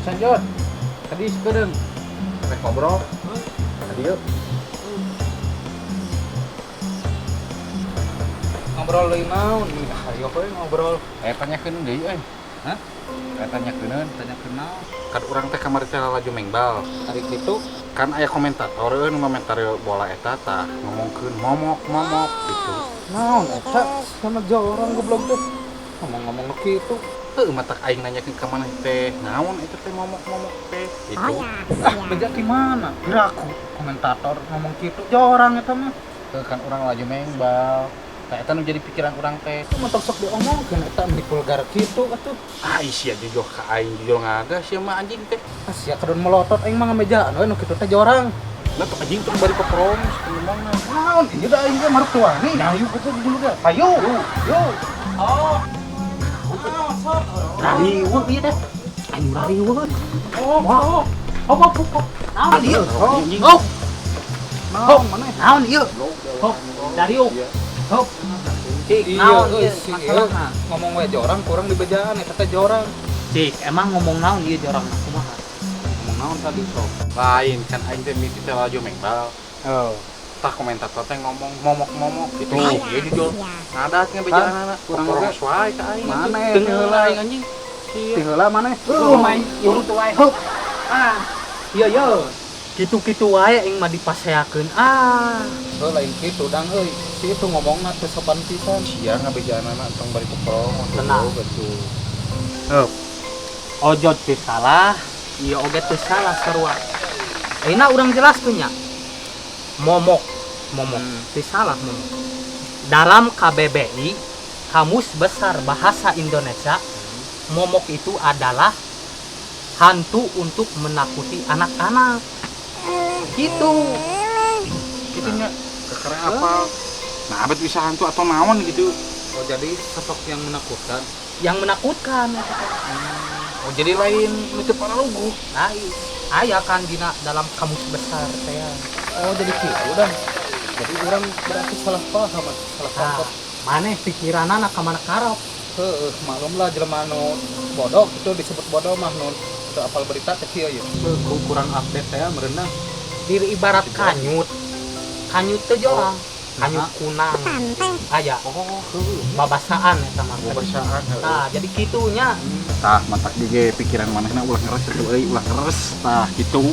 Sanjot. Tadi sekarang rek ngobrol. Tadi yuk. Ngobrol deui naon? Ayo we ngobrol. Tanyakeun deui euy. Hah? Tanyakeun naon? Kan urang teh kamari teh laju mengbal. Ari kitu kan aya komentator nu komentar bola eta tah ngomongkeun momok gitu. Naon eta? Sama orang goblok teh. Ngomong kitu. Heuh mata aing nanyakeun ka maneh teh. Naon eta teh momok teh? Itu. Beja di mana? Geraku komentator ngomong kitu jorang eta mah. Teu kan urang laju mengbal. Tah eta nu jadi pikiran urang teh. Mentok sok diomongkeun eta di vulgar kitu atuh. Sia jujur ka aing jujur ngagas sia mah anjing teh. Sia kadon melotot aing mah ngamejaan we nu kitu teh jorang. Lah tuh anjing tuh bari pepromis ngomongna. Naon ieu da aing ge martuani. Nah yuk kitu dulu ge. Ayo. Oh. Rariweuh ieu teh. Aing rariweuh. Oh. Naon ieu? Oh. Naon maneh? Naon ieu? Oh, Dariuk. Oh. Cik, naon ieu masalahna? Ngomong we jorang kurang di bejaan eta teh jorang. Cik, emang ngomong naon ieu jorang kumaha? Ngomong naon tadi sok? Lain kan aing teh mimpi teh laju mengbal. Oh. Tah komentator teh ngomong momok gitu. Ieu jujur. Ngadat ngebejaanana kurang geus wae ka aing. Maneh teu heula aing anjing. Teu heula maneh. Main urut wae. Ah. Ieu. Kitu-kitu wae aing mah dipaseakeun. Heuh lain kitu dang euy. Si itu ngomongna teu sopan pisan. Sia ngabejaanana tong bari keprong. Tenang betul. Ojo teu salah, ieu oge teu salah sarua. Ayeuna urang jelaskeun nya. Momok. Teu salah momok. Dalam KBBI, Kamus Besar Bahasa Indonesia, momok itu adalah hantu untuk menakuti anak-anak. Gitu. Gitunya. Karena apa? Nah, abet bisa hantu atau naon gitu. Oh, jadi sosok yang menakutkan. Yang menakutkan. Oh, jadi lain nutup para lugu. Nah, aya kan dina dalam Kamus Besar saya. Oh, jadi gitu udah. Jadi orang berarti salah paham, salah tangkap. Maneh pikiranna ka mana karep. Heuh, maklum lah jelema nu bodoh itu disebut bodoh mah nu teu apal berita teh kieu ye. Kurang update teh merenah. Diri ibarat kanyut. Kanyut teh jorang. Kanyut kunang. Aya. Oh, heuh. Babasaan eta mah. Babasaan heuh. Nah, jadi kitunya. Tah, matak di pikiran manehna ulah ngeres atuh euy, ulah ngeres. Tah, kitu.